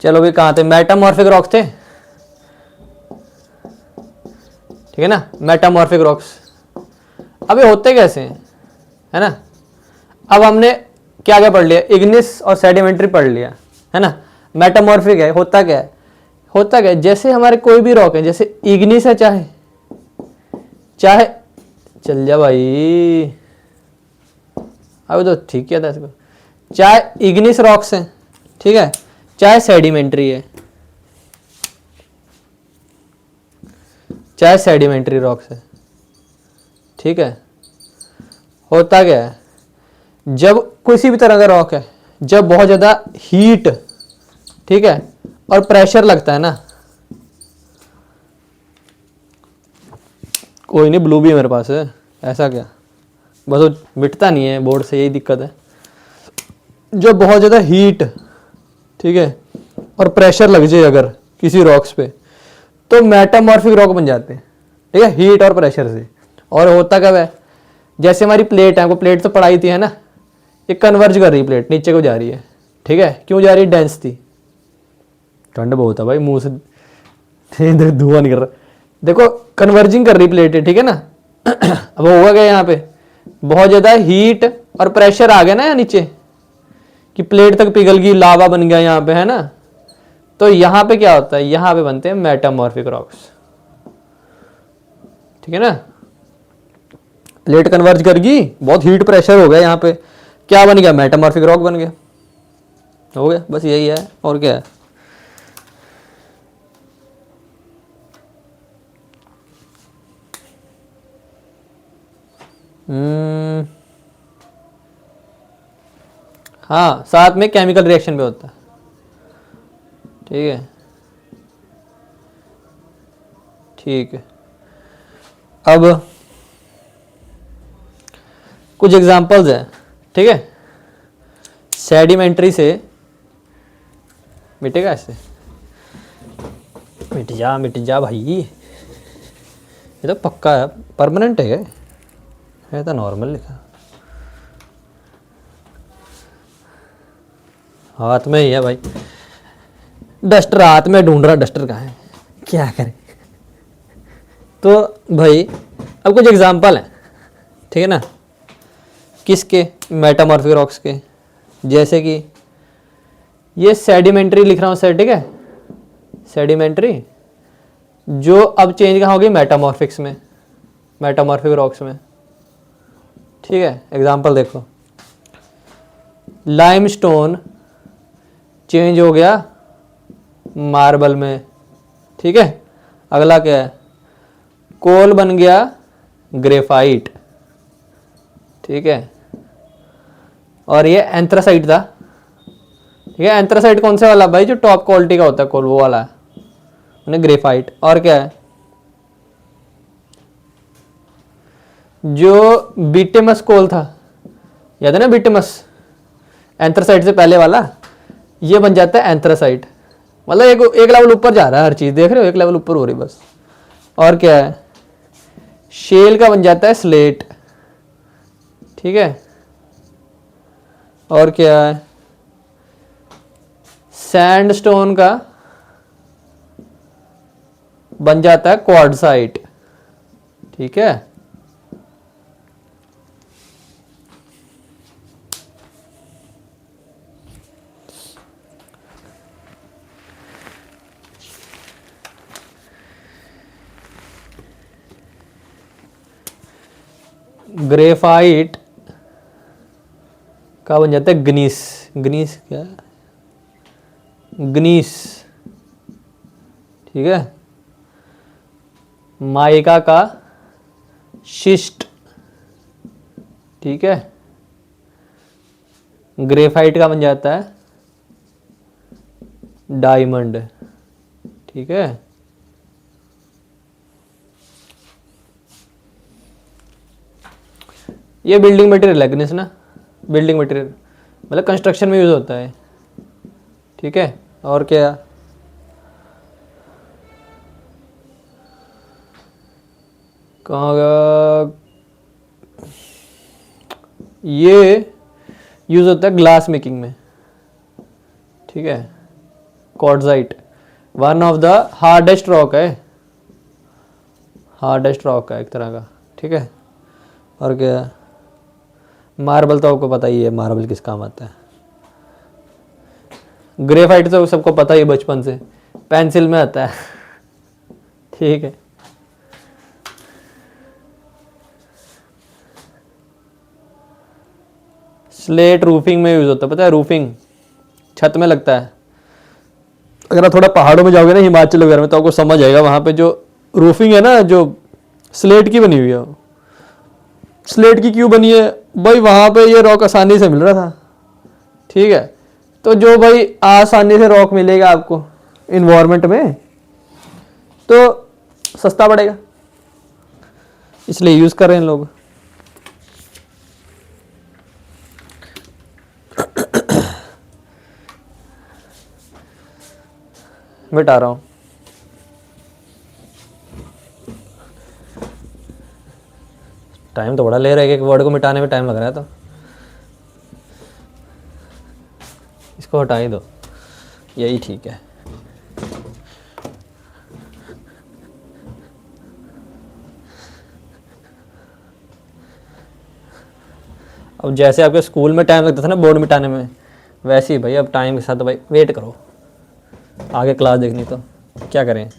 चलो भी कहाँ थे, मेटामॉर्फिक रॉक थे, ठीक है ना, मेटामॉर्फिक रॉक्स। अब ये होते कैसे हैं, है ना। अब हमने क्या क्या पढ़ लिया, इग्निस और सेडिमेंट्री पढ़ लिया, है ना। मेटामॉर्फिक है, होता क्या है, होता क्या है, जैसे हमारे कोई भी रॉक है, जैसे इग्निस है, चाहे चाहे चल जा भाई, अभी तो ठीक किया था इसको, चाहे इग्निस रॉक्स हैं, ठीक है, चाहे सेडिमेंट्री है, चाहे सेडिमेंट्री रॉक्स है, ठीक है। होता क्या है, जब किसी भी तरह का रॉक है, जब बहुत ज़्यादा हीट, ठीक है, और प्रेशर लगता है ना, कोई नहीं, ब्लू भी मेरे पास है, ऐसा क्या, बस वो मिटता नहीं है बोर्ड से, यही दिक्कत है। जो बहुत ज़्यादा हीट, ठीक है, और प्रेशर लग जाए अगर किसी रॉक्स पे, तो मेटामॉर्फिक रॉक बन जाते हैं, ठीक है, हीट और प्रेशर से। और होता कब है, जैसे हमारी प्लेट है, वो प्लेट तो पढ़ाई थी, है ना, ये कन्वर्ज कर रही है, प्लेट नीचे को जा रही है, ठीक है, क्यों जा रही है, डेंस थी, ठंड बहुत है भाई, मुंह से धुआं नहीं कर रहा, देखो कन्वर्जिंग कर रही प्लेट है, ठीक है ना। अब होगा क्या, यहाँ पे बहुत ज़्यादा हीट और प्रेशर आ गया ना यहाँ नीचे, कि प्लेट तक पिघल गई, लावा बन गया यहाँ पे, है ना। तो यहाँ पे क्या होता है, यहाँ पे बनते हैं मेटामॉर्फिक रॉक्स, ठीक है ना। प्लेट कन्वर्ज कर गई, बहुत हीट प्रेशर हो गया यहाँ पे, क्या बन गया, मेटामॉर्फिक रॉक बन गया, हो गया, बस यही है, और क्या है। हाँ, साथ में केमिकल रिएक्शन भी होता है, ठीक है, ठीक है। अब कुछ एग्जांपल्स हैं, ठीक है, सेडिमेंट्री से मिटेगा, इससे मिट जा भाई, ये तो पक्का है, परमानेंट है, है तो नॉर्मल लिखा, हाथ में ही है भाई, डस्टर हाथ में ढूंढ रहा, डस्टर कहाँ है, क्या करें। तो भाई अब कुछ एग्जांपल हैं, ठीक है ना, किसके, मेटामॉर्फिक रॉक्स के, जैसे कि ये सेडिमेंट्री लिख रहा हूँ सर, ठीक है, सेडिमेंट्री, जो अब चेंज कहाँ होगी, मेटामॉर्फिक्स में, मेटामॉर्फिक रॉक्स में, ठीक है। एग्जांपल देखो, लाइमस्टोन चेंज हो गया मार्बल में, ठीक है। अगला क्या है, कोल बन गया ग्रेफाइट, ठीक है। और ये एंथ्रासाइट था, ठीक है, एंथ्रासाइट कौन से वाला भाई, जो टॉप क्वालिटी का होता है कोल, वो वाला है, उन्हें ग्रेफाइट। और क्या है, जो बिटमस कोल था, याद है ना बिटमस, एंथ्रासाइट से पहले वाला, ये बन जाता है एंथ्रासाइट, मतलब एक लेवल ऊपर जा रहा है हर चीज, देख रहे हो, एक लेवल ऊपर हो रही बस। और क्या है, शेल का बन जाता है स्लेट, ठीक है। और क्या है, सैंडस्टोन का बन जाता है क्वार्टजाइट, ठीक है। ग्रेफाइट का बन जाता है ग्नीस, ग्नीस क्या है, ग्नीस, ठीक है। माइका का शिस्ट, ठीक है। ग्रेफाइट का बन जाता है डायमंड, ठीक है। ये बिल्डिंग मटेरियल है ग्नीस ना, बिल्डिंग मटेरियल मतलब कंस्ट्रक्शन में यूज होता है, ठीक है। और क्या, कहाँ गया, ये यूज होता है ग्लास मेकिंग में, ठीक है। Quartzite one of the hardest rock है, हार्डेस्ट रॉक है एक तरह का, ठीक है। और क्या, मार्बल तो आपको पता ही है, मार्बल किस काम आता है। ग्रेफाइट तो सबको पता ही है बचपन से, पेंसिल में आता है ठीक है। स्लेट रूफिंग में यूज होता है, पता है, रूफिंग छत में लगता है। अगर आप थोड़ा पहाड़ों में जाओगे ना, हिमाचल वगैरह में, तो आपको समझ आएगा वहां पे जो रूफिंग है ना, जो स्लेट की बनी हुई है। स्लेट की क्यों बनी है भाई, वहां पे ये रॉक आसानी से मिल रहा था, ठीक है। तो जो भाई आसानी से रॉक मिलेगा आपको इन्वायरमेंट में, तो सस्ता पड़ेगा, इसलिए यूज कर रहे हैं लोग। मिटा रहा हूं। टाइम तो बड़ा ले रहा है, एक वर्ड को मिटाने में टाइम लग रहा है, तो इसको हटा ही दो, यही ठीक है। अब जैसे आपके स्कूल में टाइम लगता था ना बोर्ड मिटाने में, वैसे ही भाई अब टाइम के साथ भाई वेट करो, आगे क्लास देखनी तो क्या करें।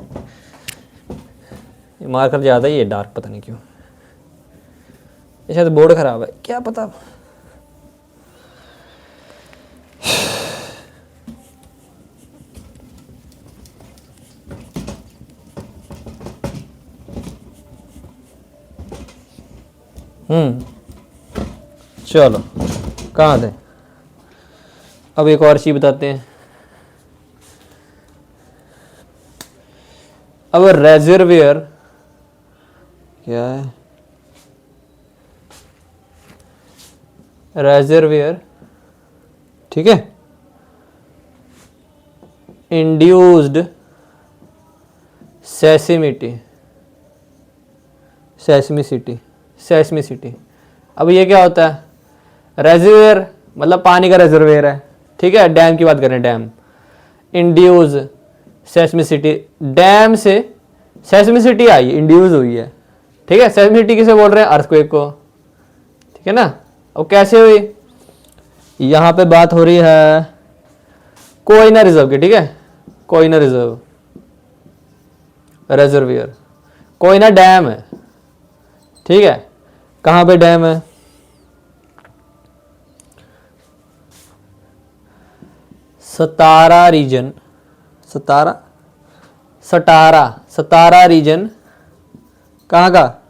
ये मार्कर ज़्यादा ही है डार्क, पता नहीं क्यों, ये शायद बोर्ड ख़राब है, क्या पता। चलो कहाँ थे, अब एक और चीज़ बताते हैं। अब रेजर्वियर क्या है, रेजर्वियर, ठीक है, इंड्यूस्ड सेस्मिसिटी। अब ये क्या होता है, रेजर्वियर मतलब पानी का रेजर्वियर है, ठीक है। डैम की बात करें, डैम, इंड्यूस सेस्मिसिटी, डैम से सेस्मिसिटी आई, इंड्यूस हुई है, ठीक है। सेस्मिसिटी किसे बोल रहे हैं, अर्थक्वेक को, ठीक है ना। अब कैसे हुई, यहां पे बात हो रही है कोयना रिजर्व की, ठीक है, कोयना रिजर्व रेजर्वियर, कोयना डैम है, ठीक है। कहां पे डैम है, सतारा रीजन, सतारा रीजन कहाँ का,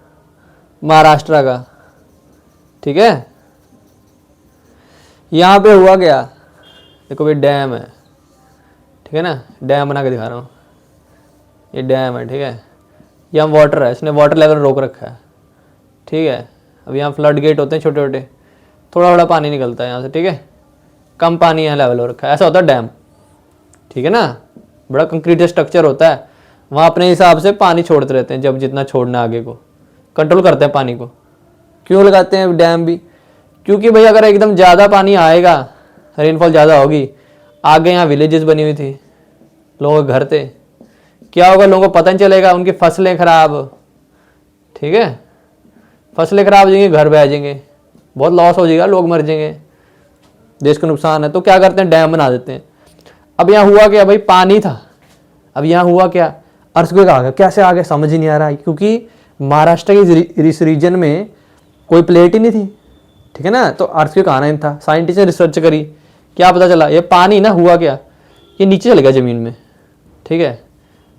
महाराष्ट्र का, ठीक है। यहाँ पे हुआ क्या, देखो भाई डैम है, ठीक है ना, डैम बना के दिखा रहा हूँ, ये डैम है, ठीक है। यहाँ वाटर है, इसने वाटर लेवल रोक रखा है, ठीक है। अब यहाँ फ्लड गेट होते हैं छोटे छोटे, थोड़ा थोड़ा पानी निकलता है यहाँ से, ठीक है, कम पानी यहाँ लेवल हो रखा है, ऐसा होता है डैम, ठीक है ना। बड़ा कंक्रीट स्ट्रक्चर होता है, वहाँ अपने हिसाब से पानी छोड़ते रहते हैं, जब जितना छोड़ना आगे को कंट्रोल करते हैं पानी को। क्यों लगाते हैं डैम भी, क्योंकि भाई अगर एकदम ज़्यादा पानी आएगा, रेनफॉल ज़्यादा होगी, आगे यहाँ विलेजेस बनी हुई थी, लोगों के घर थे, क्या होगा, लोगों को पता नहीं चलेगा, उनकी फसलें खराब, ठीक है, फसलें खराब हो जाएंगी, घर बह जाएंगे, बहुत लॉस हो जाएगा, लोग मर जाएंगे, देश को नुकसान है। तो क्या करते हैं, डैम बना देते हैं। अब यहाँ हुआ क्या भाई, पानी था, अब यहाँ हुआ क्या, अर्थक्वेक आ गया। कैसे आ गया समझ ही नहीं आ रहा है, क्योंकि महाराष्ट्र के इस रीजन में कोई प्लेट ही नहीं थी, ठीक है ना, तो अर्थक्वेक आना ही था। साइंटिस्ट ने रिसर्च करी, क्या पता चला, ये पानी ना हुआ क्या, ये नीचे चल गया ज़मीन में, ठीक है।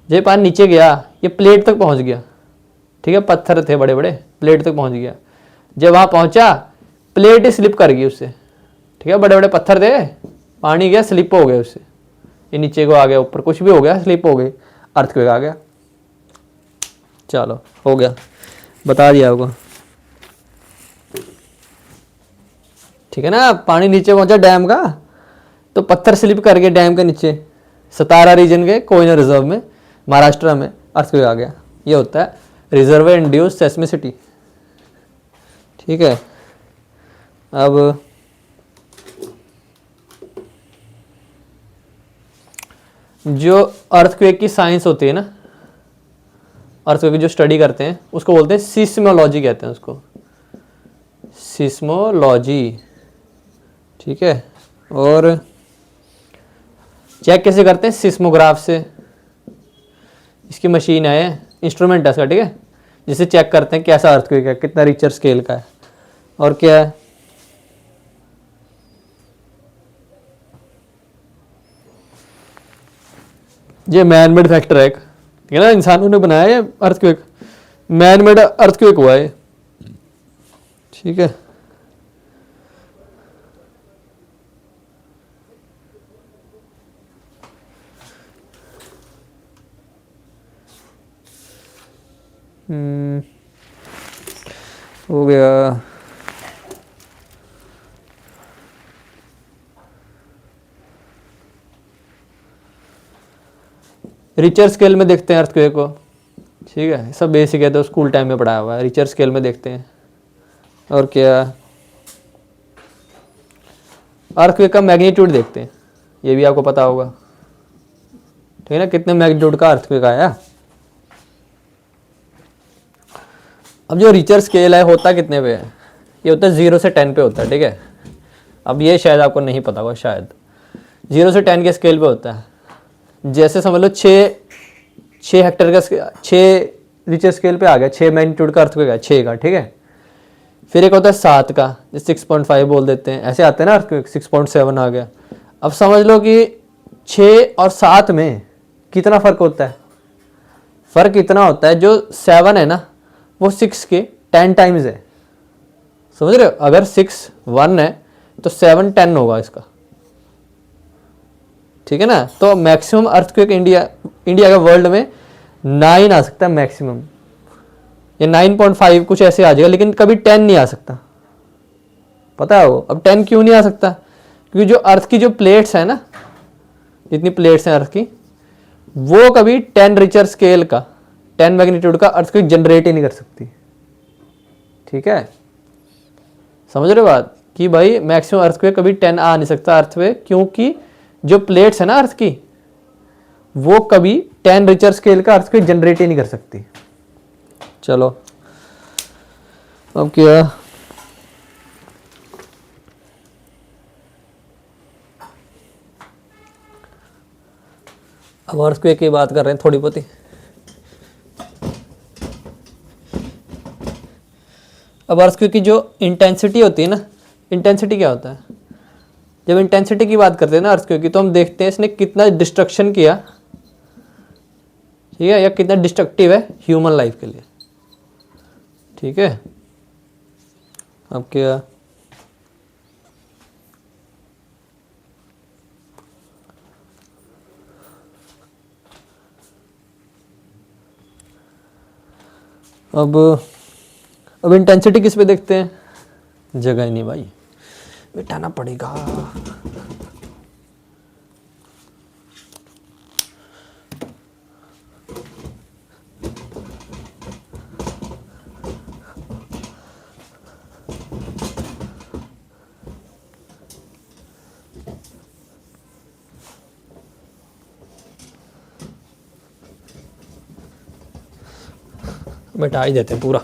जब पानी नीचे गया, ये प्लेट तक पहुँच गया, ठीक है, पत्थर थे बड़े बड़े, प्लेट तक पहुँच गया। जब वहाँ पहुँचा, प्लेट ही स्लिप कर गई उससे, ठीक है, बड़े बड़े पत्थर थे, पानी गया, स्लिप हो गया उससे, ये नीचे को आ गया, ऊपर कुछ भी हो गया, स्लिप हो गई, अर्थक्वेक आ गया। चलो हो गया, बता दिया आपको, ठीक है ना। पानी नीचे पहुंचा डैम का, तो पत्थर स्लिप कर गए डैम के नीचे, सतारा रीजन के कोयना रिजर्व में, महाराष्ट्र में अर्थक्वेक आ गया। ये होता है रिजर्व इंड्यूस्ड सेस्मिसिटी, ठीक है। जो अर्थक्वेक की साइंस होती है ना, अर्थक्वेक की जो स्टडी करते हैं उसको बोलते हैं सिस्मोलॉजी, कहते हैं उसको सिस्मोलॉजी। ठीक है, और चेक कैसे करते हैं? सिस्मोग्राफ से। इसकी मशीन है, इंस्ट्रूमेंट है इसका, ठीक है, जिसे चेक करते हैं कैसा अर्थक्वेक है, कितना रिक्टर स्केल का है और क्या है। ये मैन मेड फैक्टर है, ठीक है ना, इंसानों ने बनाया है अर्थक्वेक, मैन मेड अर्थक्वेक हुआ है, ठीक है। हो गया। रिचर स्केल में देखते हैं अर्थक्वेक को, ठीक है, सब बेसिक है तो स्कूल टाइम में पढ़ाया हुआ है। रिचर स्केल में देखते हैं। और क्या, अर्थक्वेक का मैग्नीट्यूड देखते हैं, ये भी आपको पता होगा, ठीक है ना, कितने मैग्नीट्यूड का अर्थक्वेक आया। अब जो रिचर स्केल है होता कितने पे है? ये होता है 0 से 10 पे होता है, ठीक है। अब ये शायद आपको नहीं पता होगा, शायद 0 से 10 के स्केल पे होता है। जैसे समझ लो 6 हेक्टर का 6 रिचर स्केल पे आ गया, 6 मैग्नीट्यूड का अर्थक्वेक है, 6 का, ठीक है। फिर एक होता है 7 का, 6.5 बोल देते हैं, ऐसे आते हैं ना अर्थक्वेक, 6.7 आ गया। अब समझ लो कि 6 और 7 में कितना फ़र्क होता है? फ़र्क इतना होता है, जो 7 है ना वो 6 के 10 टाइम्स है, समझ रहे हो? अगर 6 1 है तो 7 10 होगा इसका, ठीक है ना। तो मैक्सिमम अर्थक्वेक इंडिया का वर्ल्ड में 9 आ सकता है मैक्सिमम, या 9.5 कुछ ऐसे आ जाएगा, लेकिन कभी 10 नहीं आ सकता। पता है वो? अब 10 क्यों नहीं आ सकता? क्योंकि जो अर्थ की जो प्लेट्स है ना, जितनी प्लेट्स हैं अर्थ की, वो कभी 10 रिचर स्केल का 10 मैग्नीट्यूड का अर्थक्वेक जनरेट ही नहीं कर सकती, ठीक है। समझ रहे हो बात? कि भाई मैक्सिमम अर्थक्वेक कभी 10 आ नहीं सकता अर्थक्वेक, क्योंकि जो प्लेट्स है ना अर्थ की, वो कभी 10 रिचर स्केल का अर्थक्वेक जनरेट ही नहीं कर सकती। चलो अब क्या, अब अर्थक्वेक की बात कर रहे हैं थोड़ी बहुत ही। अब अर्थक्वेक की जो इंटेंसिटी होती है ना, इंटेंसिटी क्या होता है? जब इंटेंसिटी की बात करते हैं ना अर्थक्वेक की, तो हम देखते हैं इसने कितना डिस्ट्रक्शन किया, ठीक है, या कितना डिस्ट्रक्टिव है ह्यूमन लाइफ के लिए, ठीक है। अब क्या, अब इंटेंसिटी किस पे देखते हैं? जगह ही नहीं भाई, बिठाना पड़ेगा। बैठा ही देते हैं पूरा।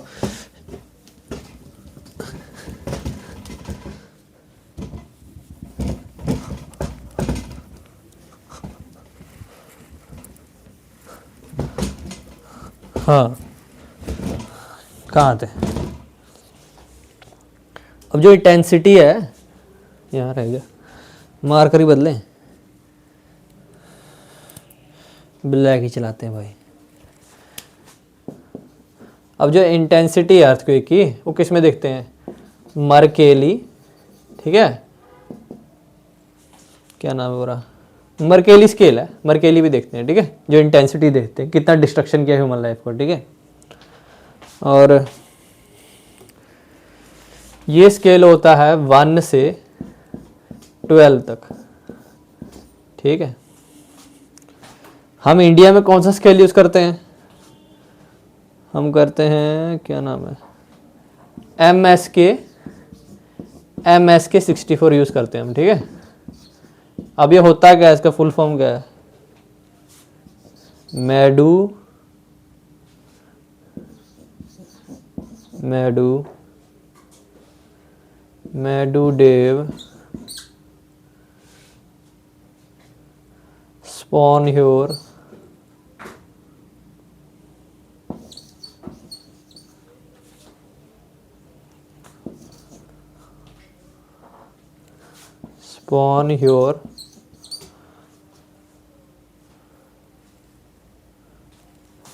हाँ, कहाँ थे? अब जो इंटेंसिटी है, यहाँ रह गया, मार्कर ही बदलें, ब्लैक ही चलाते हैं भाई। अब जो इंटेंसिटी है अर्थक्वेक की, वो किस में देखते हैं? मर्केली, ठीक है, क्या नाम है पूरा? मर्केली स्केल है, मर्केली भी देखते हैं, ठीक है, जो इंटेंसिटी देखते हैं कितना डिस्ट्रक्शन किया ह्यूमन लाइफ को, ठीक है। और ये स्केल होता है 1 से 12 तक, ठीक है। हम इंडिया में कौन सा स्केल यूज करते हैं? हम करते हैं, क्या नाम है, MSK 64 यूज करते हैं हम, ठीक है। अब ये होता क्या है, इसका फुल फॉर्म क्या है? मैडू मैडू मेडुडेव spawn here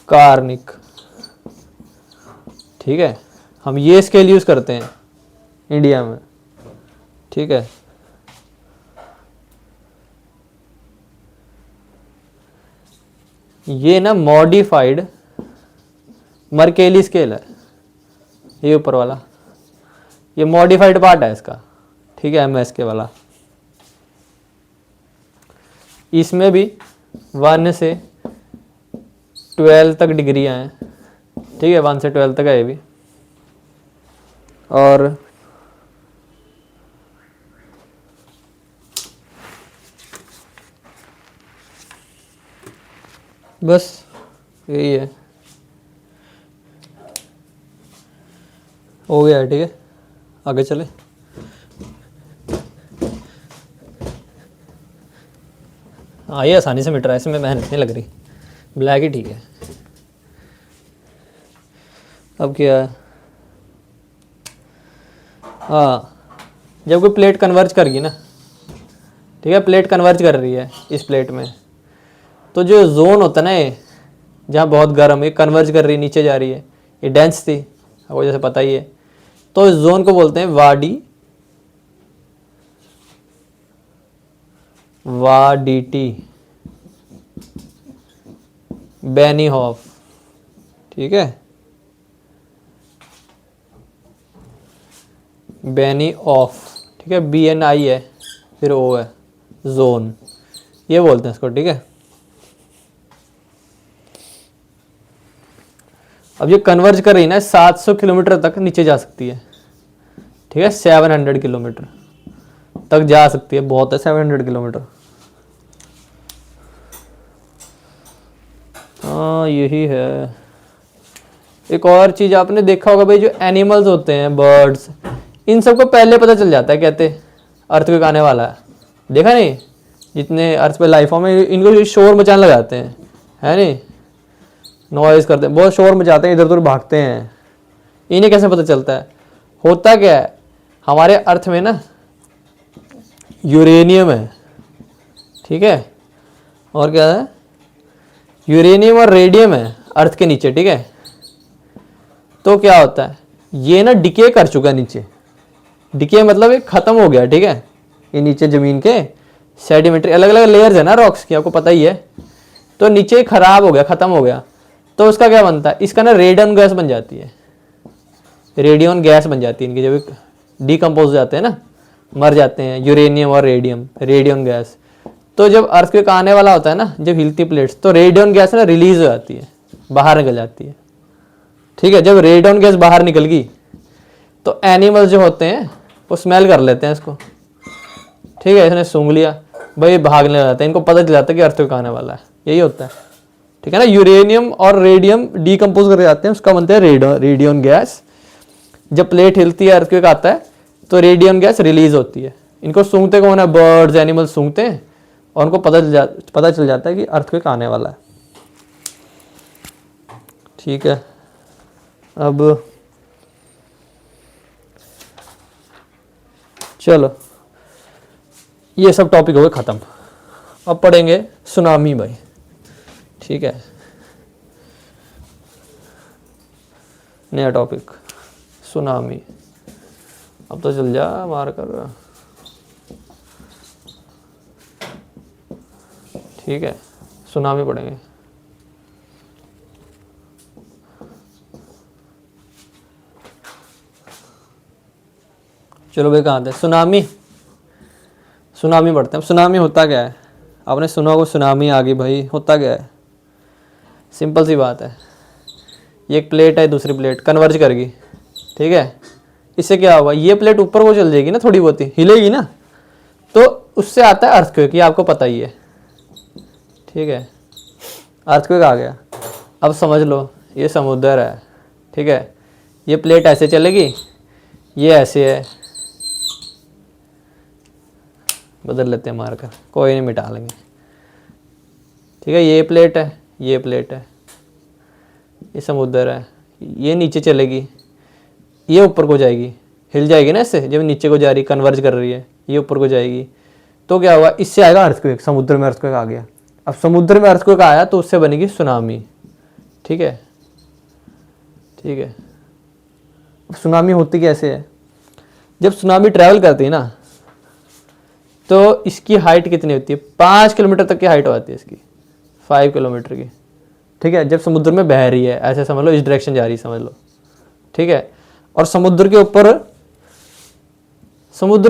कार्निक। ठीक है, हम ये स्केल यूज करते हैं इंडिया में। ठीक है, ये ना मॉडिफाइड मर्केली स्केल है, ये ऊपर वाला, ये मॉडिफाइड पार्ट है इसका। ठीक है, एमएस के वाला, इसमें भी 1 से 12 तक डिग्रियां हैं। ठीक है, 1 से 12 तक है ये भी। और बस यही है, हो गया है। ठीक है, आगे चले। हाँ, ये आसानी से मिट रहा है, इसमें मेहनत नहीं लग रही, ब्लैक ही ठीक है। अब क्या है, हाँ, जब कोई प्लेट कन्वर्ज कर गई ना, ठीक है, प्लेट कन्वर्ज कर रही है इस प्लेट में, तो जो जोन होता है ना, ये जहाँ बहुत गर्म, ये कन्वर्ज कर रही है, नीचे जा रही है, ये डेंस थी, आपको जैसे पता ही है, तो इस जोन को बोलते हैं वाडीटी बेनीहॉफ। ठीक है, बेनीऑफ। ठीक है, BNI है, फिर O है, जोन, ये बोलते हैं इसको। ठीक है, अब ये कन्वर्ज कर रही है ना, 700 किलोमीटर तक नीचे जा सकती है। ठीक है, 700 किलोमीटर तक जा सकती है, बहुत है 700 किलोमीटर। हाँ, यही है। एक और चीज आपने देखा होगा भाई, जो एनिमल्स होते हैं, बर्ड्स, इन सबको पहले पता चल जाता है, कहते अर्थक्वेक आने वाला है। देखा नहीं, जितने अर्थ पे लाइफ फॉर्म है, इनको शोर मचाने लगाते हैं, है नहीं, नॉइज करते हैं, बहुत शोर मचाते हैं, इधर उधर भागते हैं। इन्हें कैसे पता चलता है? होता क्या है, हमारे अर्थ में ना यूरेनियम है। ठीक है, और क्या है, यूरेनियम और रेडियम है अर्थ के नीचे। ठीक है, तो क्या होता है, ये ना डिके कर चुका नीचे। डिके मतलब ये खत्म हो गया। ठीक है, ये नीचे जमीन के सेडिमेंट्री अलग अलग लेयर्स है ना रॉक्स की, आपको पता ही है, तो नीचे खराब हो गया, खत्म हो गया, तो उसका क्या बनता है, इसका ना रेडियन गैस बन जाती है, रेडियन गैस बन जाती है इनकी, जब डिकम्पोज हो जाते हैं ना, मर जाते हैं, यूरेनियम और रेडियम, रेडियन गैस। तो जब अर्थक्वेक आने वाला होता है ना, जब हिलती प्लेट्स, तो रेडियन गैस ना रिलीज हो जाती है, बाहर निकल जाती है। ठीक है, जब रेडियन गैस बाहर निकल गई, तो एनिमल्स जो होते हैं वो स्मेल कर लेते हैं इसको। ठीक है, इसने सूंघ लिया भाई, भागने लग जाते हैं, इनको पता चल जाता है कि अर्थक्वेक आने वाला है, यही होता है। ठीक है ना, यूरेनियम और रेडियम डिकम्पोज कर जाते हैं, उसका बनता है रेडियन गैस। जब प्लेट हिलती है, अर्थक्वेक आता है, तो रेडियन गैस रिलीज होती है। इनको सूंघते कौन है, बर्ड्स, एनिमल्स सूंघते हैं, और उनको पता चल जाता है कि अर्थक्वेक आने वाला है। ठीक है, अब चलो, ये सब टॉपिक हो गए खत्म। अब पढ़ेंगे सुनामी भाई। ठीक है, नया टॉपिक सुनामी। अब तो चल जा मार कर। ठीक है, सुनामी पढ़ेंगे। चलो भाई, कहाँ थे, सुनामी। सुनामी पढ़ते हैं। सुनामी होता क्या है, आपने सुना होगा, सुनामी आ गई भाई, होता क्या है, सिंपल सी बात है, ये एक प्लेट है, दूसरी प्लेट कन्वर्ज कर गई। ठीक है, इससे क्या होगा, ये प्लेट ऊपर को चल जाएगी ना, थोड़ी बहुत ही हिलेगी ना, तो उससे आता है अर्थक्वेक, ये आपको पता ही है। ठीक है, अर्थक्वेक आ गया। अब समझ लो ये समुद्र है, ठीक है, ये प्लेट ऐसे चलेगी, ये ऐसे है, बदल लेते हैं मारकर, कोई नहीं, मिटा लेंगे, ठीक है। ये प्लेट है, ये प्लेट है, ये समुद्र है, ये नीचे चलेगी, ये ऊपर को जाएगी, हिल जाएगी ना इससे, जब नीचे को जा रही, कन्वर्ज कर रही है, ये ऊपर को जाएगी, तो क्या होगा, इससे आएगा अर्थक्वेक, समुद्र में अर्थक्वेक आ गया। अब समुद्र में अर्थक्वेक आया तो उससे बनेगी सुनामी, ठीक है, ठीक है। सुनामी होती कैसे है, जब सुनामी ट्रैवल करती है ना, तो इसकी हाइट कितनी होती है, 5 किलोमीटर तक की हाइट हो जाती है इसकी, 5 किलोमीटर की, ठीक है। जब समुद्र में बह रही है, ऐसे समझ लो, इस डायरेक्शन जा रही है, समझ लो, ठीक है। और समुद्र के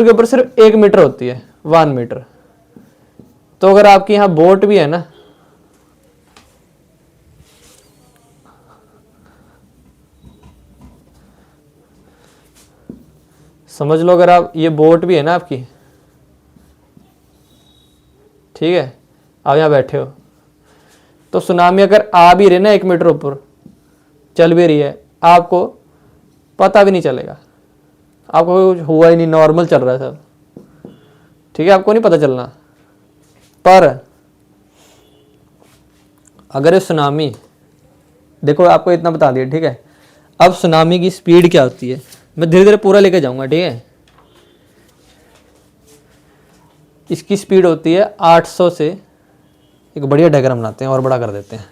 ऊपर सिर्फ 1 मीटर होती है, 1 मीटर। तो अगर आपकी यहाँ बोट भी है ना, समझ लो, अगर आप, ये बोट भी है ना आपकी, ठीक है, आप यहाँ बैठे हो, तो सुनामी अगर आ भी रही ना 1 मीटर ऊपर, चल भी रही है, आपको पता भी नहीं चलेगा, आपको कुछ हुआ ही नहीं, नॉर्मल चल रहा है सब, ठीक है, आपको नहीं पता चलना। पर अगर ये सुनामी, देखो आपको इतना बता दिया, ठीक है। अब सुनामी की स्पीड क्या होती है, मैं धीरे धीरे पूरा लेके जाऊंगा, ठीक है। इसकी स्पीड होती है 800 से, एक बढ़िया डायग्राम बनाते हैं और बड़ा कर देते हैं,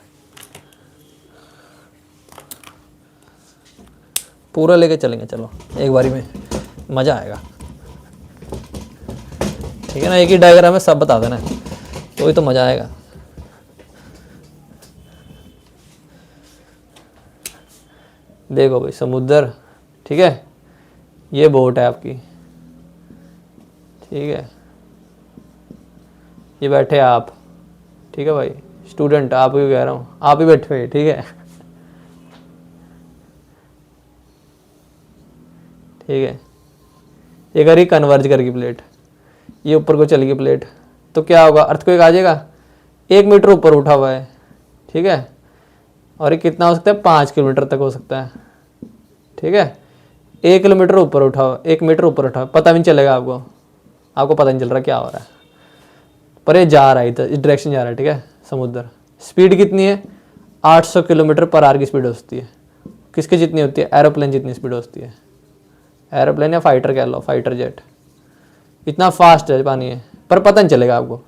पूरा लेके चलेंगे, चलो एक बारी में मज़ा आएगा, ठीक है ना। एक ही डायग्राम में सब बता देना, तो ही तो मज़ा आएगा। देखो भाई, समुद्र, ठीक है, ये बोट है आपकी, ठीक है, ये बैठे आप, ठीक है भाई, स्टूडेंट आप ही कह रहा हूँ, आप ही बैठे हुए, ठीक है, ठीक है। ये करी कन्वर्ज करगी प्लेट, ये ऊपर को चलेगी प्लेट, तो क्या होगा, अर्थक्वेक आ जाएगा। 1 मीटर ऊपर उठा हुआ है, ठीक है, और ये कितना हो सकता है, 5 किलोमीटर तक हो सकता है, ठीक है। 1 किलोमीटर ऊपर उठा हुआ, 1 मीटर ऊपर उठा, पता भी नहीं चलेगा आपको पता नहीं चल रहा क्या हो रहा है, पर ये जा रहा है, इधर इस डायरेक्शन जा रहा है, ठीक है, समुद्र। स्पीड कितनी है, 800 किलोमीटर पर आवर की स्पीड होती है। किसकी जितनी होती है, एरोप्लेन जितनी स्पीड होती है, एरोप्लेन या फाइटर कह लो, फाइटर जेट, इतना फास्ट है पानी है, पर पता नहीं चलेगा आपको,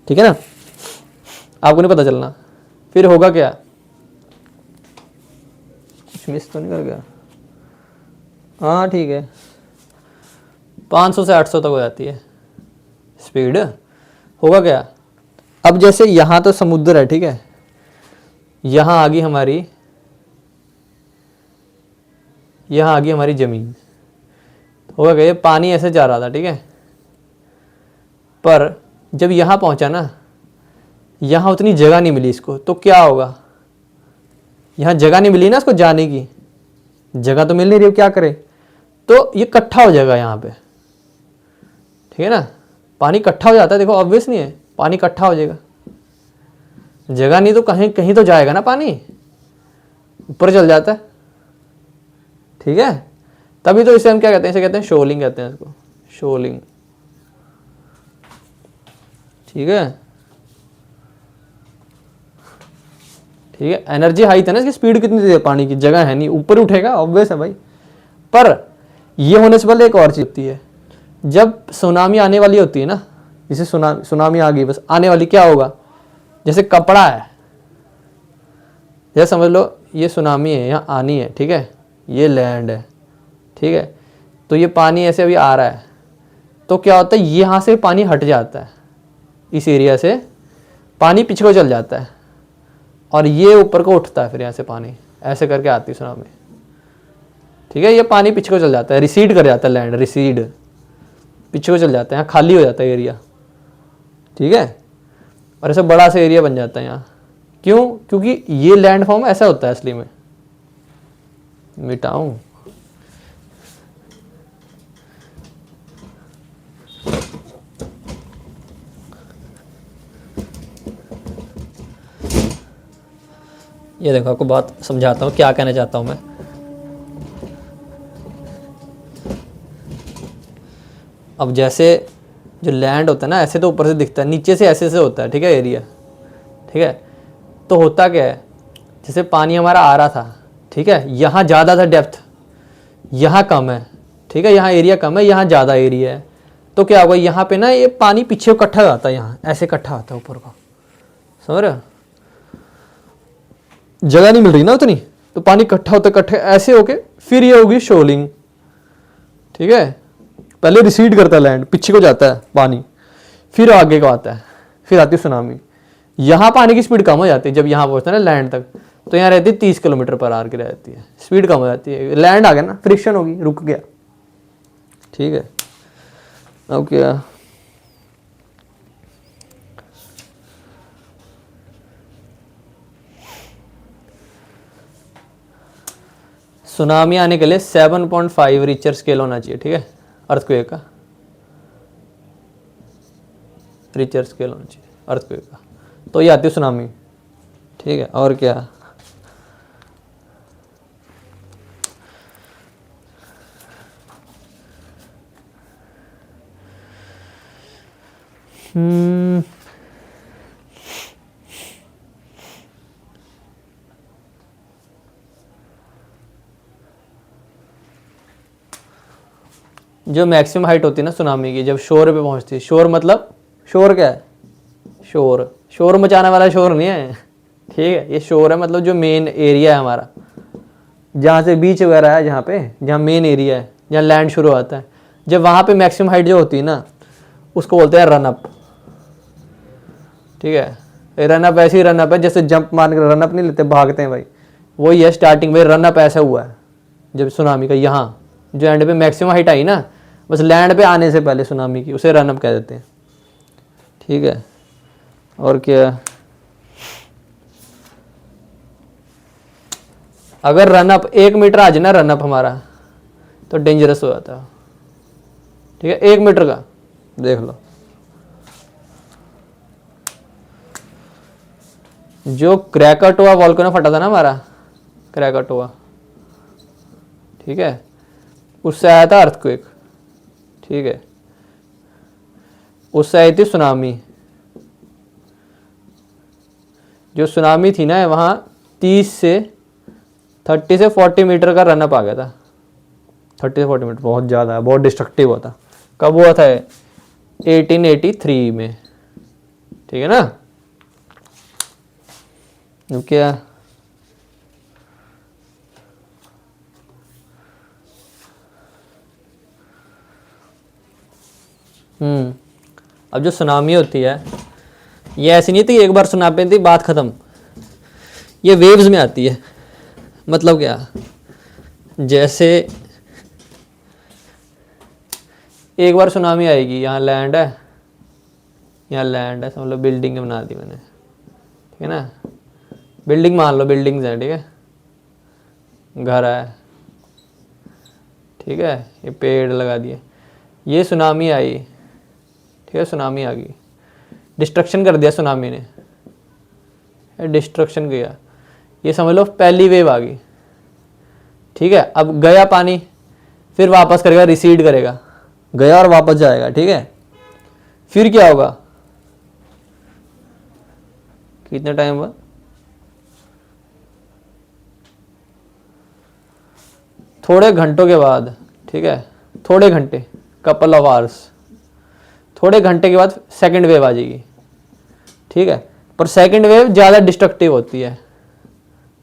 ठीक है ना, आपको नहीं पता चलना। फिर होगा क्या, कुछ मिस तो नहीं कर गया, हाँ ठीक है, 500 से 800 तक हो जाती है स्पीड। होगा क्या, अब जैसे यहाँ तो समुद्र है, ठीक है, यहाँ आ गई हमारी, यहाँ आ गई हमारी ज़मीन। होगा क्या, ये पानी ऐसे जा रहा था, ठीक है, पर जब यहाँ पहुँचा ना, यहाँ उतनी जगह नहीं मिली इसको, तो क्या होगा, यहाँ जगह नहीं मिली ना इसको जाने की, जगह तो मिल नहीं रही, क्या करे, तो ये इकट्ठा हो जाएगा यहाँ पे, ठीक है ना। पानी इकट्ठा हो जाता है, देखो ऑब्वियस नहीं है, पानी इकट्ठा हो जाएगा, जगह नहीं तो कहीं कहीं तो जाएगा ना, पानी ऊपर चल जाता है, ठीक है। तभी तो इसे हम क्या कहते हैं, इसे कहते हैं शोलिंग, कहते हैं इसको शोलिंग, ठीक है, ठीक है। एनर्जी हाई था ना, इसकी स्पीड कितनी थी पानी की, जगह है नहीं, ऊपर उठेगा, ऑब्वियस है भाई। पर ये होने से पहले एक और चीज होती है, जब सुनामी आने वाली होती है ना, जैसे सुनामी आ गई, बस आने वाली, क्या होगा, जैसे कपड़ा है, जैसे समझ लो ये सुनामी है, यहाँ आनी है, ठीक है, ये लैंड है, ठीक है, तो ये पानी ऐसे अभी आ रहा है, तो क्या होता है, यहाँ से पानी हट जाता है, इस एरिया से पानी पीछे को चल जाता है, और ये ऊपर को उठता है, फिर यहाँ से पानी ऐसे करके आती है सुनामी, ठीक है। ये पानी पीछे को चल जाता है, रिसीड कर जाता है, लैंड रिसीड, पीछे को चल जाता है, यहाँ खाली हो जाता है एरिया, ठीक है, और ऐसे बड़ा सा एरिया बन जाता है यहाँ। क्यों, क्योंकि ये लैंड फॉर्म ऐसा होता है असली में, मिटाऊं, ये देखो आपको बात समझाता हूँ क्या कहना चाहता हूँ मैं। अब जैसे जो लैंड होता है ना, ऐसे तो ऊपर से दिखता है, नीचे से ऐसे से होता है, ठीक है, एरिया, ठीक है। तो होता क्या है, जैसे पानी हमारा आ रहा था, ठीक है, यहाँ ज़्यादा था डेप्थ, यहाँ कम है, ठीक है, यहाँ एरिया कम है, यहाँ ज़्यादा एरिया है। तो क्या होगा, यहाँ पे ना ये पानी पीछे इकट्ठा आता है, यहाँ ऐसे इकट्ठा आता है ऊपर को, समझ रहे हो, जगह नहीं मिल रही ना उतनी, तो पानी इकट्ठा होता इकट्ठे ऐसे होके फिर ये होगी शोलिंग, ठीक है। पहले रिसीड करता है लैंड, पीछे को जाता है पानी, फिर आगे को आता है, फिर आती है सुनामी। यहाँ पानी की स्पीड कम हो जाती है जब यहाँ पहुँचता है ना लैंड तक, तो यहाँ रहती है 30 किलोमीटर पर आवर की रहती है, स्पीड कम हो जाती है, लैंड आ गया ना, फ्रिक्शन होगी, रुक गया, ठीक है। अब क्या, सुनामी आने के लिए 7.5 रिक्टर स्केल होना चाहिए, ठीक है, अर्थक्वेक का रिक्टर स्केल होना चाहिए अर्थक्वेक का, तो ये आती है सुनामी, ठीक है। और क्या, जो मैक्सिमम हाइट होती है ना सुनामी की, जब शोर पे पहुंचती है, शोर मतलब, शोर क्या है, शोर, शोर मचाने वाला शोर नहीं है, ठीक है, ये शोर है मतलब जो मेन एरिया है हमारा, जहाँ से बीच वगैरह है, जहाँ पे, जहाँ मेन एरिया है, जहाँ लैंड शुरू होता है, जब वहाँ पे मैक्सिमम हाइट जो होती है ना, उसको बोलते हैं रन अप, ठीक है। रन अप ऐसे ही रन अप है जैसे जंप मार कर रन अप नहीं लेते, भागते हैं भाई, वही है स्टार्टिंग में रन अप ऐसा हुआ है जब सुनामी का, यहाँ जो एंड पे मैक्सिमम हाइट आई ना, बस लैंड पे आने से पहले सुनामी की, उसे रन अप कह देते हैं, ठीक है। और क्या, अगर रन अप 1 मीटर आ जाए ना रन अप हमारा, तो डेंजरस हो जाता है, ठीक है, 1 मीटर का देख लो। जो क्रैकाटोआ वॉल्केनो फटा था ना हमारा, क्रैकाटोआ, ठीक है, उससे आया था अर्थक्वेक, ठीक है, उससे आई थी सुनामी। जो सुनामी थी ना, वहाँ 30 से 40 मीटर का रनअप आ गया था, 30 से 40 मीटर बहुत ज़्यादा है, बहुत डिस्ट्रक्टिव हुआ था। कब हुआ था, 1883 में, ठीक है ना। अब क्या, अब जो सुनामी होती है, ये ऐसी नहीं थी एक बार सुनामी थी बात ख़त्म, ये वेव्स में आती है। मतलब क्या, जैसे एक बार सुनामी आएगी, यहाँ लैंड है, यहाँ लैंड है, समझ लो बिल्डिंग बना दी मैंने, ठीक है ना, बिल्डिंग मान लो, बिल्डिंग्स हैं, ठीक है, घर है, ठीक है, ये पेड़ लगा दिए, ये सुनामी आई, ठीक है, सुनामी आ गई, डिस्ट्रक्शन कर दिया सुनामी ने, डिस्ट्रक्शन किया, ये समझ लो पहली वेव आ गई, ठीक है। अब गया पानी, फिर वापस करेगा, रिसीड करेगा, गया और वापस जाएगा, ठीक है। फिर क्या होगा, कितने टाइम हुआ, थोड़े घंटों के बाद, ठीक है, थोड़े घंटे, कपल ऑफ आवर्स, थोड़े घंटे के बाद सेकंड वेव आ जाएगी, ठीक है। पर सेकंड वेव ज़्यादा डिस्ट्रक्टिव होती है,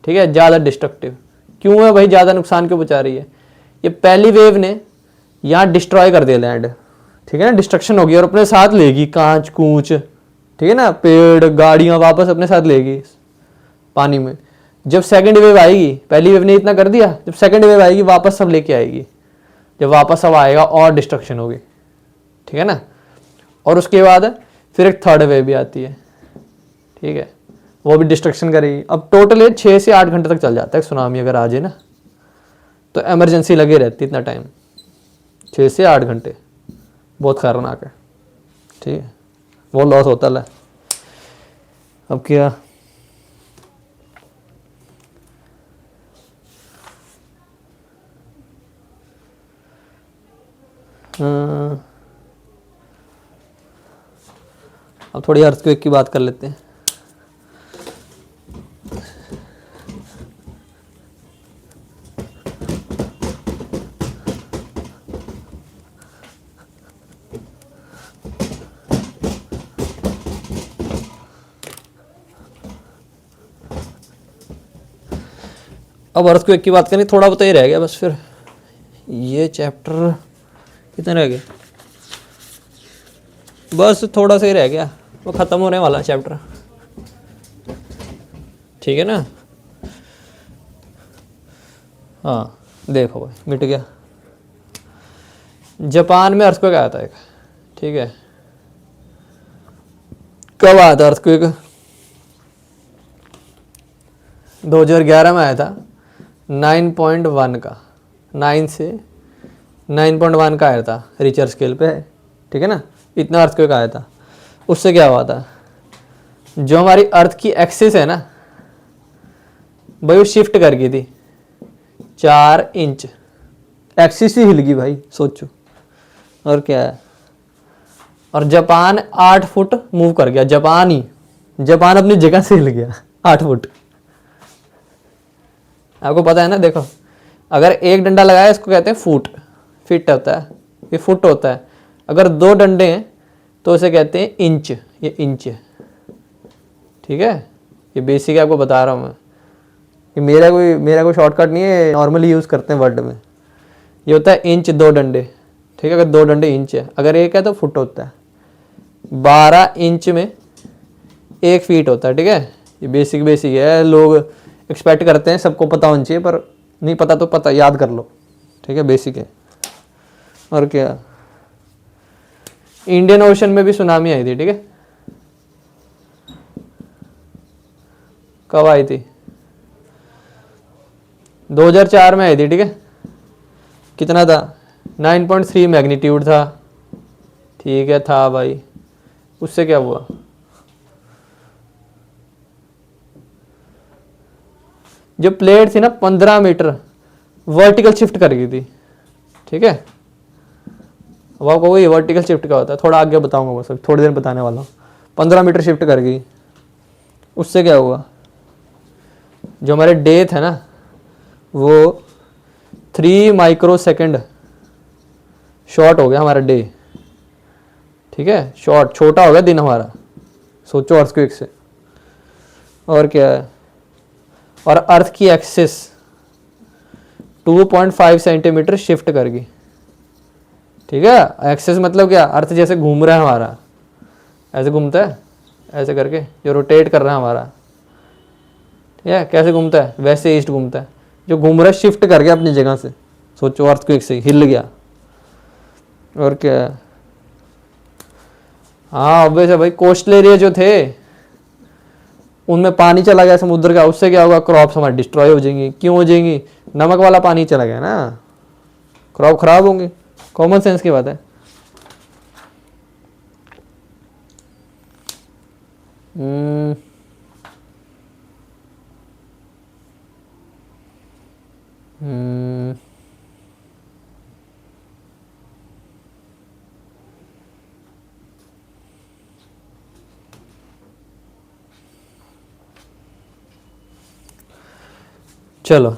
ठीक है, ज़्यादा डिस्ट्रक्टिव क्यों है भाई, ज़्यादा नुकसान क्यों पहुंचा रही है। ये पहली वेव ने यहाँ डिस्ट्रॉय कर दिया लैंड, ठीक है ना, डिस्ट्रक्शन होगी और अपने साथ लेगी कांच कूच, ठीक है ना, पेड़ गाड़ियाँ वापस अपने साथ लेगी पानी में। जब सेकंड वेव आएगी, पहली वेव ने इतना कर दिया, जब सेकंड वेव आएगी वापस सब लेके आएगी, जब वापस सब आएगा और डिस्ट्रक्शन होगी, ठीक है ना। और उसके बाद फिर एक थर्ड वेव भी आती है, ठीक है, वो भी डिस्ट्रक्शन करेगी। अब टोटल 6 से 8 घंटे तक चल जाता है सुनामी अगर आ जाए ना, तो इमरजेंसी लगी रहती है इतना टाइम, 6 से 8 घंटे, बहुत खतरनाक है, ठीक है, बहुत लॉस होता है। अब क्या, थोड़ी अर्थक्वेक की बात कर लेते हैं। अब अर्थक्वेक की बात करें, थोड़ा बहुत ही रह गया बस, फिर ये चैप्टर कितने रह गए, बस थोड़ा सा ही रह गया, वो ख़त्म होने वाला चैप्टर, ठीक है ना। हाँ देखो भाई, मिट गया। जापान में अर्थक्वेक आया था एक, ठीक है। कब आया था अर्थक्वेक? 2011 में आया था, 9.1 का, 9 से 9.1 का आया था रिचर स्केल पे, ठीक है ना। इतना अर्थक्वेक आया था। उससे क्या हुआ था, जो हमारी अर्थ की एक्सिस है ना भाई, वो शिफ्ट कर गई थी 4 इंच, एक्सिस ही हिल गई भाई, सोचो। और क्या है, और जापान 8 फुट मूव कर गया, जापान अपनी जगह से हिल गया 8 फुट। आपको पता है ना, देखो अगर एक डंडा लगाया इसको कहते हैं फुट, फिट होता है, ये फुट होता है। अगर 2 डंडे हैं तो इसे कहते हैं इंच, ये इंच है, ठीक है। ये बेसिक आपको बता रहा हूँ मैं, ये मेरा कोई शॉर्टकट नहीं है, नॉर्मली यूज़ करते हैं वर्ड में। ये होता है इंच 2 डंडे, ठीक है। अगर 2 डंडे इंच है, अगर एक है तो फुट होता है। 12 इंच में 1 फीट होता है, ठीक है। ये बेसिक है, लोग एक्सपेक्ट करते हैं सबको पता होना चाहिए, पर नहीं पता तो पता, याद कर लो, ठीक है, बेसिक है। और क्या, इंडियन ओशन में भी सुनामी आई थी, ठीक है। कब आई थी? 2004 में आई थी, ठीक है। कितना था? 9.3 मैग्नीट्यूड था, ठीक है, था भाई। उससे क्या हुआ, जो प्लेट थी ना 15 मीटर वर्टिकल शिफ्ट कर गई थी, ठीक है। अब आपको वही वर्टिकल शिफ्ट का होता है, थोड़ा आगे बताऊंगा, बस थोड़ी देर बताने वाला हूँ। 15 मीटर शिफ्ट कर गई, उससे क्या हुआ, जो हमारे डे थे ना वो 3 माइक्रो सेकेंड शॉर्ट हो गया हमारा डे, ठीक है। शॉर्ट, छोटा हो गया दिन हमारा, सोचो अर्थक्वेक से। और क्या है, और अर्थ की एक्सिस 2.5 सेंटीमीटर शिफ्ट कर गई, ठीक है। एक्सिस मतलब क्या, अर्थ जैसे घूम रहा है हमारा, ऐसे घूमता है, ऐसे करके जो रोटेट कर रहा है हमारा, ठीक है। कैसे घूमता है, वैसे ईस्ट घूमता है, जो घूम रहा है शिफ्ट कर गया अपनी जगह से, सोचो अर्थक्वेक से हिल गया। और क्या है, हाँ ऑब्वियस है भाई, कोस्टल एरिया जो थे उनमें पानी चला गया समुद्र का, उससे क्या होगा, क्रॉप्स हमारी डिस्ट्रॉय हो जाएंगी। क्यों हो जाएंगी, नमक वाला पानी चला गया ना, क्रॉप खराब होंगे, कॉमन सेंस की बात है। चलो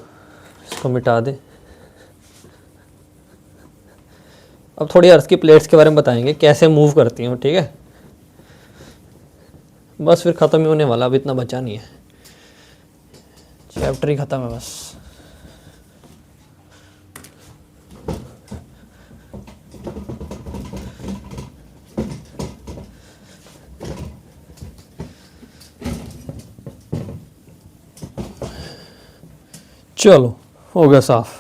इसको मिटा दे। अब थोड़ी अर्थ की प्लेट्स के बारे में बताएंगे, कैसे मूव करती हैं, ठीक है। बस फिर ख़त्म ही होने वाला, अब इतना बचा नहीं है, चैप्टर ही ख़त्म है बस। चलो हो गया साफ।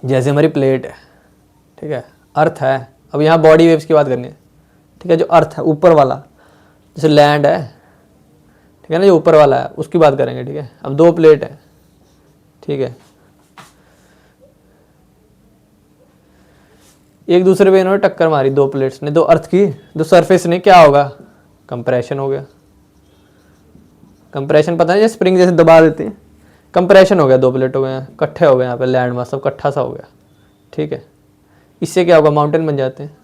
जैसे हमारी प्लेट है, ठीक है, अर्थ है। अब यहाँ बॉडी वेव्स की बात करनी है, ठीक है। जो अर्थ है ऊपर वाला, जैसे लैंड है, ठीक है ना, जो ऊपर वाला है उसकी बात करेंगे, ठीक है। अब 2 प्लेट है, ठीक है, एक दूसरे पे इन्होंने टक्कर मारी, 2 प्लेट्स ने, 2 अर्थ की, 2 सरफेस ने, क्या होगा, कंप्रेशन हो गया। कंप्रेशन पता है, जैसे स्प्रिंग जैसे दबा देते हैं, कंप्रेशन हो गया, 2 प्लेट हो गए, इकट्ठे हो गए, यहाँ पे लैंड मास सब इकट्ठा सा हो गया, ठीक है, इससे क्या होगा, माउंटेन बन जाते हैं।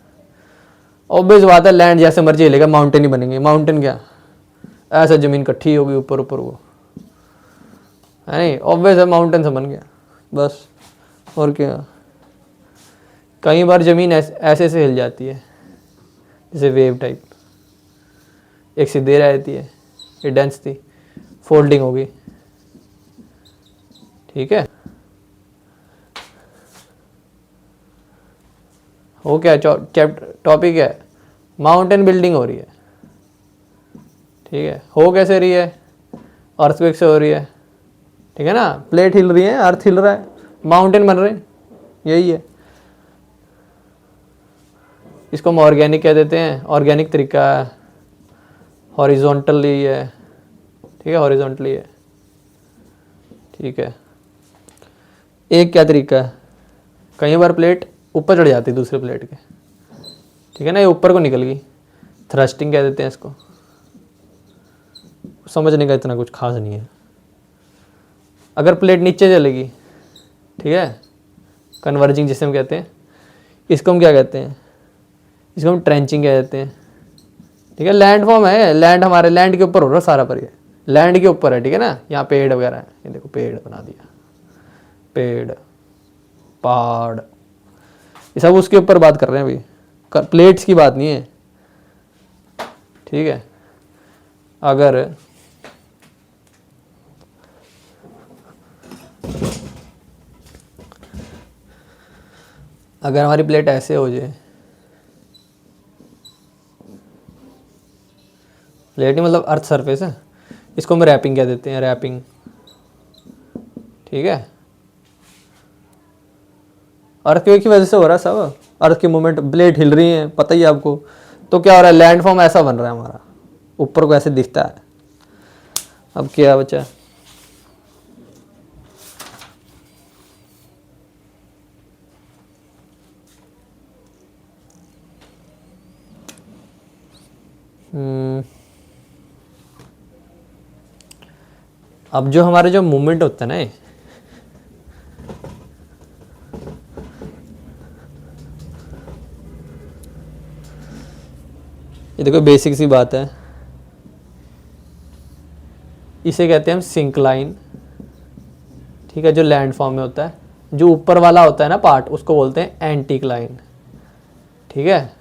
ऑब्वियस बात है, लैंड जैसे मर्जी हिलेगा माउंटेन ही बनेंगे। माउंटेन क्या, ऐसा ज़मीन इकट्ठी होगी ऊपर ऊपर वो, है नहीं, ऑब्वियस है माउंटेन से बन गया बस। और क्या, कई बार ज़मीन ऐसे से हिल जाती है जैसे वेव टाइप, एक सीधे रहती है, ये डेंस थी, फोल्डिंग होगी, ठीक है। हो क्या टॉपिक है, माउंटेन बिल्डिंग हो रही है, ठीक है। हो कैसे रही है, अर्थक्वेक से हो रही है, ठीक है ना, प्लेट हिल रही है, अर्थ हिल रहा है, माउंटेन बन रहे हैं, यही है। इसको हम ऑर्गेनिक कह देते हैं, ऑर्गेनिक तरीका है, हॉरिजॉन्टली है, ठीक है, हॉरिजॉन्टली है, ठीक है। एक क्या तरीका है, कई बार प्लेट ऊपर चढ़ जाती है दूसरे प्लेट के, ठीक है ना, ये ऊपर को निकल गई, थ्रस्टिंग कह देते हैं इसको। समझने का इतना कुछ खास नहीं है। अगर प्लेट नीचे चलेगी, ठीक है, कन्वर्जिंग जिसे हम कहते हैं, इसको हम क्या कहते हैं, इसको हम ट्रेंचिंग कह देते हैं, ठीक है। लैंड फॉर्म है, लैंड हमारे लैंड के ऊपर हो रहा है सारा, पर ये लैंड के ऊपर है, ठीक है ना। यहाँ पेड़ वगैरह है, ये देखो पेड़ बना दिया, पेड़ पहाड़, ये सब उसके ऊपर बात कर रहे हैं अभी, प्लेट्स की बात नहीं है, ठीक है। अगर हमारी प्लेट ऐसे हो जाए, प्लेट नहीं मतलब अर्थ सरफेस है, इसको हम रैपिंग कह देते हैं, रैपिंग, ठीक है। अर्थक्वेक की वजह से हो रहा है सब, अर्थ की मूवमेंट, प्लेट हिल रही है, पता ही है आपको। तो क्या हो रहा है, लैंड फॉर्म ऐसा बन रहा है हमारा, ऊपर को ऐसे दिखता है। अब क्या बचा, अब जो हमारे जो मूवमेंट होता है ना, ये देखो बेसिक सी बात है, इसे कहते हैं हम सिंक्लाइन, ठीक है, जो लैंड फॉर्म में होता है। जो ऊपर वाला होता है ना पार्ट, उसको बोलते हैं एंटीक्लाइन, ठीक है,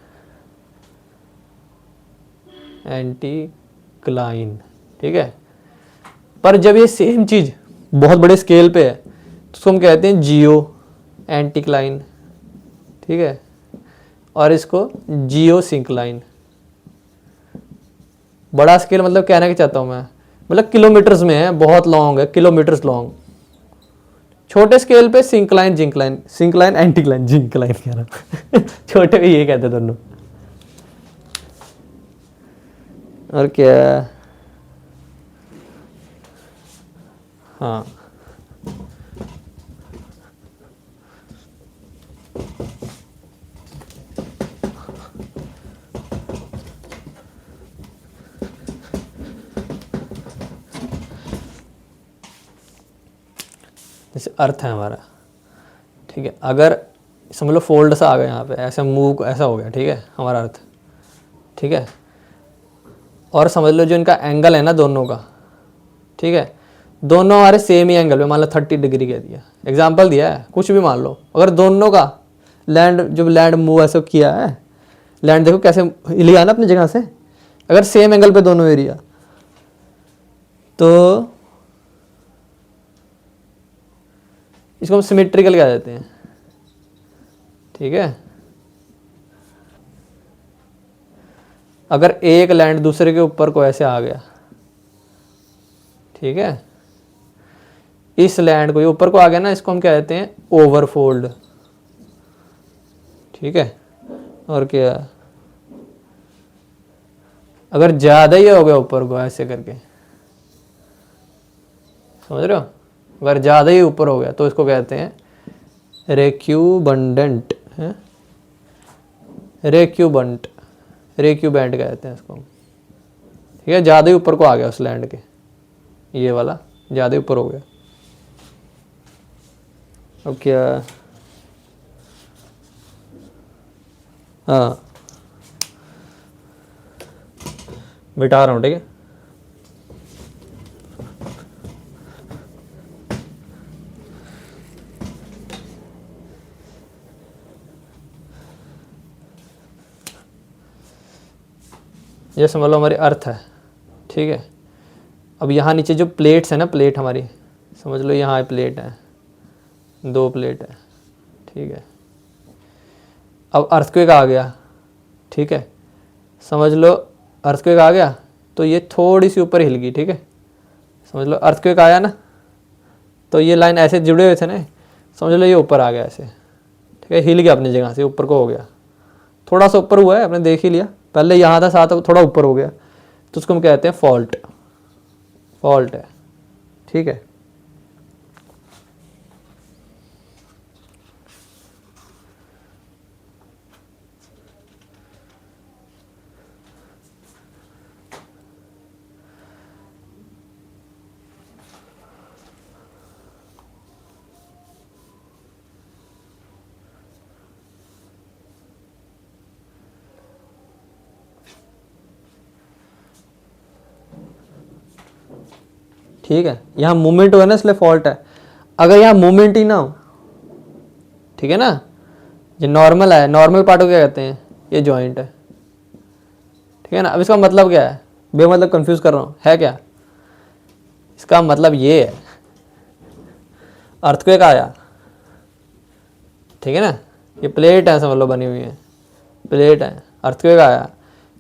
एंटीक्लाइन, ठीक है। पर जब ये सेम चीज बहुत बड़े स्केल पे है तो उसको हम कहते हैं जियो एंटीक्लाइन, ठीक है, और इसको जियो सिंक्लाइन। बड़ा स्केल मतलब कहना क्या चाहता हूँ मैं, मतलब किलोमीटर्स में है, बहुत लॉन्ग है, किलोमीटर्स लॉन्ग। छोटे स्केल पे सिंक्लाइन जिंक्लाइन, सिंक्लाइन एंटीक्लाइन, जिंक्लाइन कह रहा छोटे भी ये कहते दोनों। और क्या, हाँ, जैसे अर्थ है हमारा, ठीक है। अगर समझ लो फोल्ड सा आ गया यहाँ पे, ऐसा मूव ऐसा हो गया, ठीक है, हमारा अर्थ, ठीक है। और समझ लो जो इनका एंगल है ना दोनों का, ठीक है, दोनों हमारे सेम ही एंगल पे, मान लो 30 डिग्री कह दिया, एग्जाम्पल दिया है, कुछ भी मान लो। अगर दोनों का लैंड, जब लैंड मूव ऐसे किया है, लैंड देखो कैसे हिल ना अपनी जगह से, अगर सेम एंगल पे दोनों एरिया, तो इसको हम सिमेट्रिकल कह देते हैं, ठीक है। अगर एक लैंड दूसरे के ऊपर को ऐसे आ गया, ठीक है, इस लैंड को ये ऊपर को आ गया ना, इसको हम क्या कहते हैं, ओवरफोल्ड, ठीक है। और क्या, अगर ज्यादा ही हो गया ऊपर को ऐसे करके, समझ रहे हो, अगर ज़्यादा ही ऊपर हो गया तो इसको कहते हैं रेक्यूबंडेंट, है रेक्यूबंट, रेक्यूबेंट कहते हैं इसको, ठीक है। ज़्यादा ही ऊपर को आ गया उस लैंड के, ये वाला ज़्यादा ही ऊपर हो गया। अब क्या, हाँ मिटा रहा हूँ, ठीक है। ये समझ लो हमारी अर्थ है, ठीक है। अब यहाँ नीचे जो प्लेट्स है ना, प्लेट हमारी, समझ लो यहाँ प्लेट है, 2 प्लेट है, ठीक है। अब अर्थक्वेक आ गया, ठीक है, समझ लो अर्थक्वेक आ गया तो ये थोड़ी सी ऊपर हिल गई, ठीक है। समझ लो अर्थक्वेक आया ना, तो ये लाइन ऐसे जुड़े हुए थे ना, समझ लो ये ऊपर आ गया ऐसे, ठीक है, हिल गया अपनी जगह से, ऊपर को हो गया, थोड़ा सा ऊपर हुआ है, आपने देख ही लिया, पहले यहाँ था साथ, थोड़ा ऊपर हो गया, तो उसको हम कहते हैं फॉल्ट, फॉल्ट है, ठीक है। ठीक है, यहाँ मूवमेंट हुआ ना इसलिए फॉल्ट है। अगर यहाँ मूवमेंट ही ना हो, ठीक है ना, ये नॉर्मल है, नॉर्मल पार्ट को क्या कहते हैं, ये जॉइंट है, ठीक है ना। अब इसका मतलब क्या है, बेमतलब कंफ्यूज कर रहा हूँ, है क्या, इसका मतलब ये है, अर्थक्वेक आया, ठीक है ना, ये प्लेट है समझ लो बनी हुई है, प्लेट है, अर्थक्वेक आया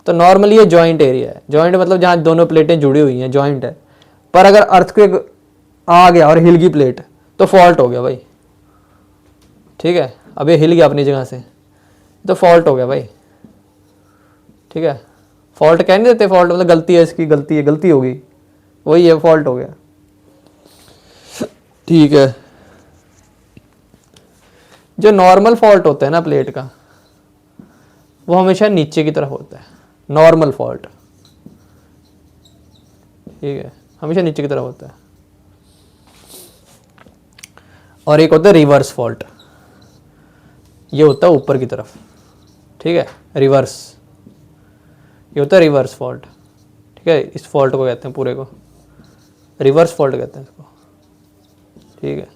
तो नॉर्मली ये जॉइंट एरिया है, जॉइंट मतलब जहाँ दोनों प्लेटें जुड़ी हुई हैं, जॉइंट है। पर अगर अर्थक्वेक आ गया और हिल गई प्लेट तो फॉल्ट हो गया भाई, ठीक है। अब ये हिल गया अपनी जगह से तो फॉल्ट हो गया भाई, ठीक है। फॉल्ट कह नहीं देते, फॉल्ट मतलब गलती है, इसकी गलती है, गलती हो गई, वही है, फॉल्ट हो गया, ठीक है। जो नॉर्मल फॉल्ट होता है ना प्लेट का, वो हमेशा नीचे की तरफ होता है, नॉर्मल फॉल्ट, ठीक है, हमेशा नीचे की तरफ होता है। और एक होता है रिवर्स फॉल्ट, ये होता है ऊपर की तरफ, ठीक है, रिवर्स, ये होता है रिवर्स फॉल्ट, ठीक है। इस फॉल्ट को कहते हैं पूरे को रिवर्स फॉल्ट कहते हैं इसको, ठीक है।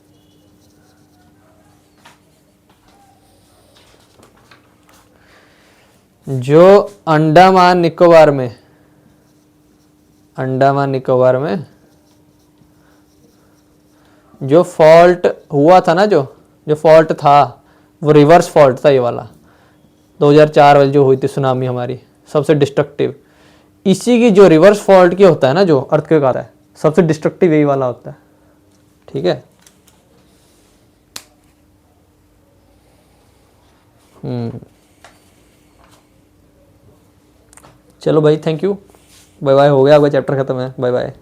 जो अंडमान निकोबार में, अंडमान निकोबार में जो फॉल्ट हुआ था ना, जो फॉल्ट था वो रिवर्स फॉल्ट था, ये वाला 2004 वाली जो हुई थी सुनामी हमारी, सबसे डिस्ट्रक्टिव, इसी की जो रिवर्स फॉल्ट की होता है ना, जो अर्थक्वेक आता है, सबसे डिस्ट्रक्टिव यही वाला होता है, ठीक है। चलो भाई, थैंक यू, बाय बाय, हो गया आपका चैप्टर खत्म है, बाय बाय।